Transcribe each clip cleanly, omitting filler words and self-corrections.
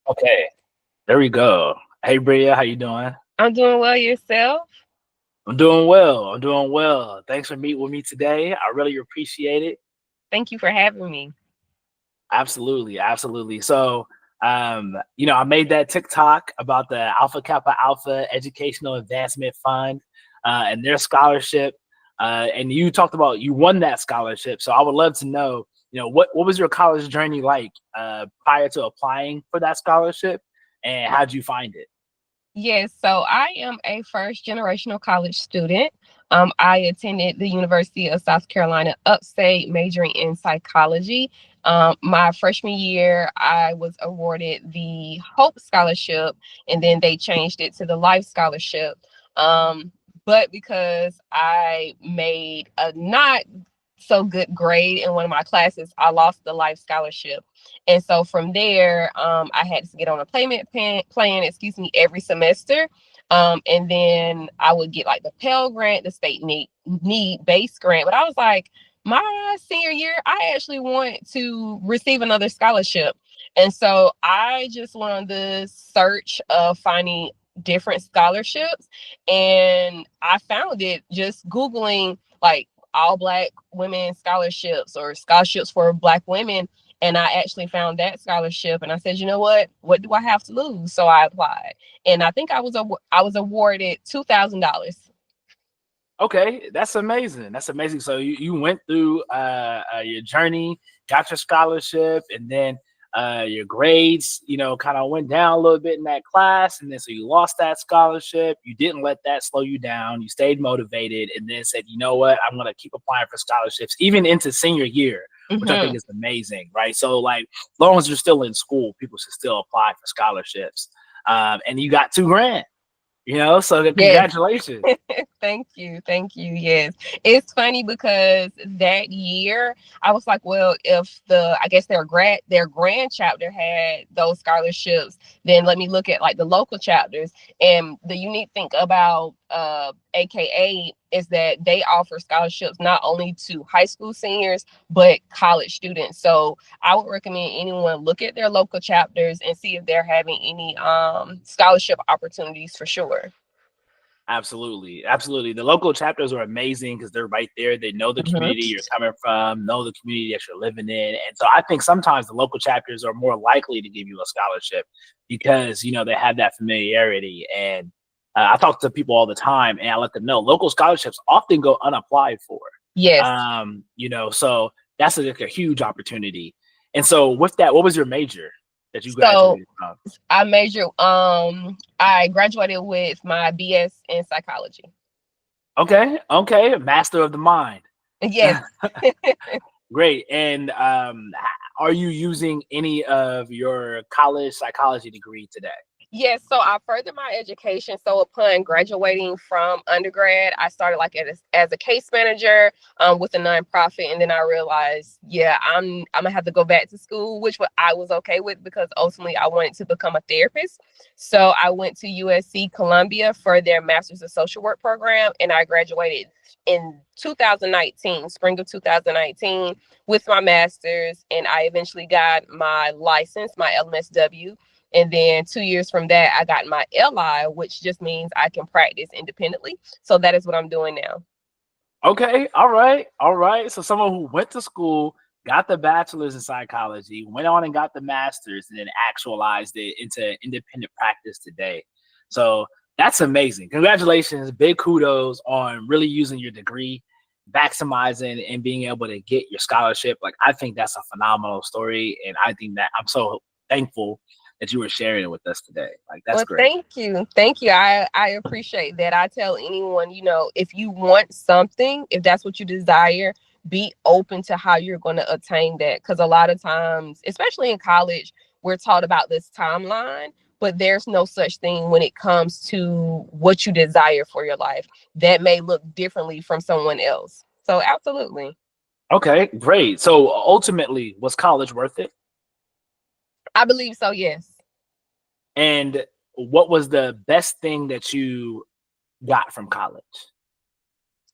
Okay, there we go. Hey, Bria, how you doing? I'm doing well yourself. I'm doing well. I'm doing well. Thanks for meeting with me today. I really appreciate it. Thank you for having me. Absolutely, absolutely. I made that TikTok about the Alpha Kappa Alpha Educational Advancement Fund and their scholarship. And you talked about you won that scholarship. So I would love to know, what was your college journey like prior to applying for that scholarship, and how did you find it? Yes, so I am a first generational college student. I attended the University of South Carolina upstate, majoring in psychology. My freshman year, I was awarded the Hope Scholarship, and then they changed it to the Life Scholarship. Um, but because I made a not so good grade in one of my classes, I lost the Life Scholarship. And so from there, I had to get on a plan, every semester. And then I would get like the Pell Grant, the state need base grant. But I was like, my senior year, I actually want to receive another scholarship. And so I just went on the search of finding different scholarships. And I found it just Googling like all Black women scholarships or scholarships for Black women, and I actually found that scholarship, and I said, you know what do I have to lose? So I applied, and I think I was awarded $2,000. Okay, that's amazing. That's amazing. So you went through your journey, got your scholarship, and then your grades, kind of went down a little bit in that class, and then so you lost that scholarship. You didn't let that slow you down. You stayed motivated, and then said, you know what, I'm gonna keep applying for scholarships, even into senior year, which I think Hmm. is amazing, right? So like, as long as you're still in school, people should still apply for scholarships. And you got 2 grand, so Yes. congratulations. Thank you. Thank you. Yes. It's funny because that year I was like, well, if I guess their grand chapter had those scholarships, then let me look at like the local chapters. And the unique thing about AKA is that they offer scholarships not only to high school seniors, but college students. So I would recommend anyone look at their local chapters and see if they're having any scholarship opportunities for sure. Absolutely, absolutely. The local chapters are amazing because they're right there. They know the Mhm. community you're coming from, know the community that you're living in, and so I think sometimes the local chapters are more likely to give you a scholarship because they have that familiarity. And I talk to people all the time, and I let them know local scholarships often go unapplied for. Yes. So that's like a huge opportunity. And so with that, what was your major that you So graduated from? I graduated with my BS in psychology. Okay, okay, master of the mind. Yes. Great. And are you using any of your college psychology degree today? Yes, so I furthered my education. So upon graduating from undergrad, I started like as a case manager with a nonprofit, and then I realized, yeah, I'm gonna have to go back to school, which I was okay with because ultimately I wanted to become a therapist. So I went to USC Columbia for their Master's of Social Work program, and I graduated in 2019, spring of 2019, with my master's, and I eventually got my license, my LMSW. And then 2 years from that, I got my LI, which just means I can practice independently. So that is what I'm doing now. Okay, all right, all right. So someone who went to school, got the bachelor's in psychology, went on and got the master's, and then actualized it into independent practice today. So that's amazing. Congratulations, big kudos on really using your degree, maximizing and being able to get your scholarship. Like I think that's a phenomenal story, and I think that I'm so thankful that you were sharing it with us today. Like that's Well, great. thank you. Thank you. I appreciate that. I tell anyone, if you want something, if that's what you desire, be open to how you're going to attain that. Because a lot of times, especially in college, we're taught about this timeline, but there's no such thing when it comes to what you desire for your life. That may look differently from someone else. So, absolutely. Okay, great. So ultimately, was college worth it? I believe so, yes. And what was the best thing that you got from college?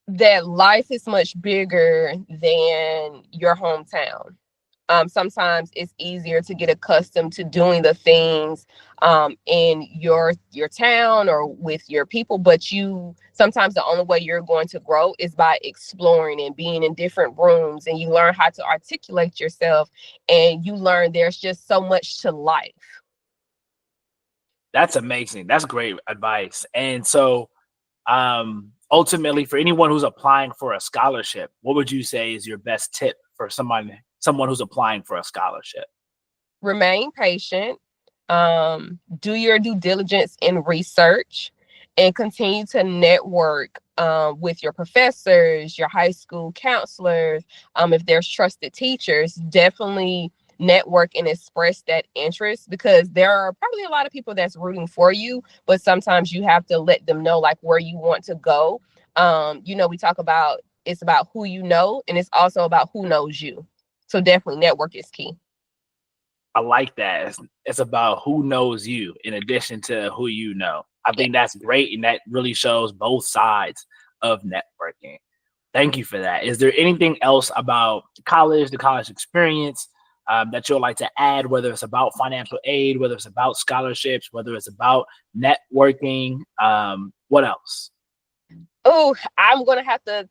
That life is much bigger than your hometown. Sometimes it's easier to get accustomed to doing the things in your town or with your people, but you sometimes the only way you're going to grow is by exploring and being in different rooms, and you learn how to articulate yourself, and you learn there's just so much to life. That's amazing. That's great advice. And so, ultimately, for anyone who's applying for a scholarship, what would you say is your best tip for someone who's applying for a scholarship? Remain patient, do your due diligence in research, and continue to network with your professors, your high school counselors. If there's trusted teachers, definitely network and express that interest, because there are probably a lot of people that's rooting for you, but sometimes you have to let them know like where you want to go. We talk about it's about who you know, and it's also about who knows you. So definitely network is key. I like that. It's about who knows you in addition to who you know. I Yeah. think that's great, and that really shows both sides of networking. Thank you for that. Is there anything else about college, the college experience, that you'd like to add, whether it's about financial aid, whether it's about scholarships, whether it's about networking? What else? Oh, I'm gonna have to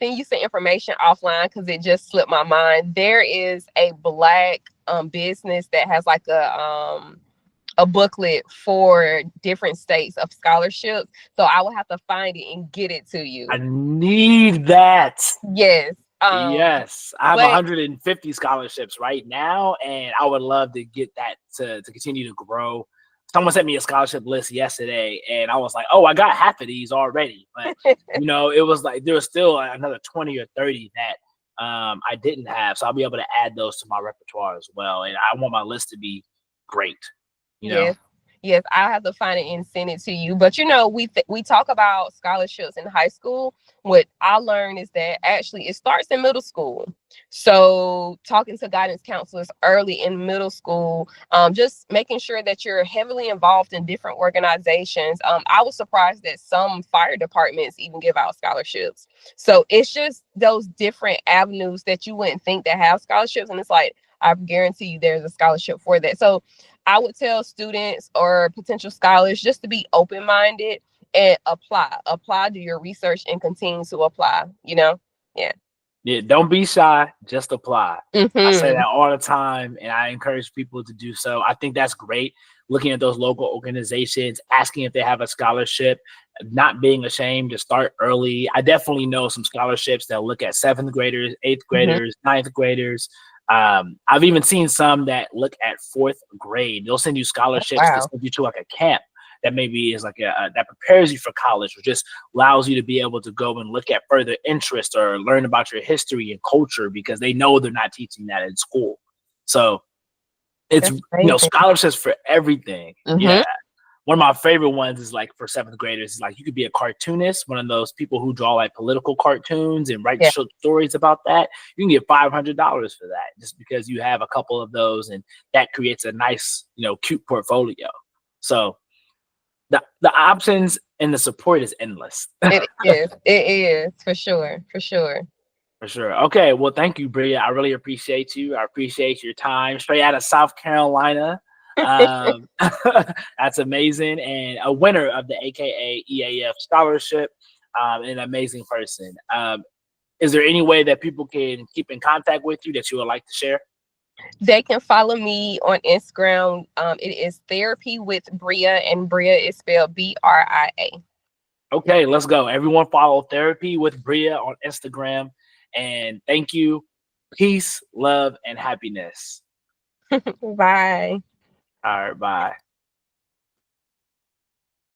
send you some information offline because it just slipped my mind. There is a Black business that has like a booklet for different states of scholarships. So I will have to find it and get it to I you. need that. Yes. Yes, I have But 150 scholarships right now, and I would love to get that to continue to grow. Someone sent me a scholarship list yesterday, and I was like, "Oh, I got half of these already." But it was like there was still another 20 or 30 that I didn't have, so I'll be able to add those to my repertoire as well. And I want my list to be great. You know, yes, yes, I'll have to find it and send it to you. But we talk about scholarships in high school. What I learned is that actually it starts in middle school. So talking to guidance counselors early in middle school, just making sure that you're heavily involved in different organizations. I was surprised that some fire departments even give out scholarships. So it's just those different avenues that you wouldn't think that have scholarships, and it's like I guarantee you there's a scholarship for that. So I would tell students or potential scholars just to be open-minded and apply, do your research and continue to apply. Yeah. yeah, don't be shy, just apply. I say Mm-hmm. that all the time, and I encourage people to do so. I think that's great. Looking at those local organizations, asking if they have a scholarship, not being ashamed to start early. I definitely know some scholarships that look at seventh graders, eighth Mm-hmm. graders, ninth graders. I've even seen some that look at fourth grade. They'll send you scholarships to Wow. send you to like a camp that maybe is like that prepares you for college, or just allows you to be able to go and look at further interest or learn about your history and culture, because they know they're not teaching that in school. So it's That's amazing. scholarships for everything. Mm-hmm. Yeah. One of my favorite ones is like for seventh graders, is like you could be a cartoonist, one of those people who draw like political cartoons and write Yeah. short stories about that. You can get $500 for that just because you have a couple of those, and that creates a nice, cute portfolio. So the options and the support is endless. It is. It is for sure. For sure. For sure. Okay. Well, thank you, Bria. I really appreciate you. I appreciate your time. Straight out of South Carolina. Um, that's amazing. And a winner of the AKA EAF scholarship, an amazing person. Is there any way that people can keep in contact with you that you would like to share? They can follow me on Instagram. It is Therapy with Bria, and Bria is spelled Bria. Okay, let's go. Everyone follow Therapy with Bria on Instagram. And thank you. Peace, love, and happiness. Bye. All right, bye.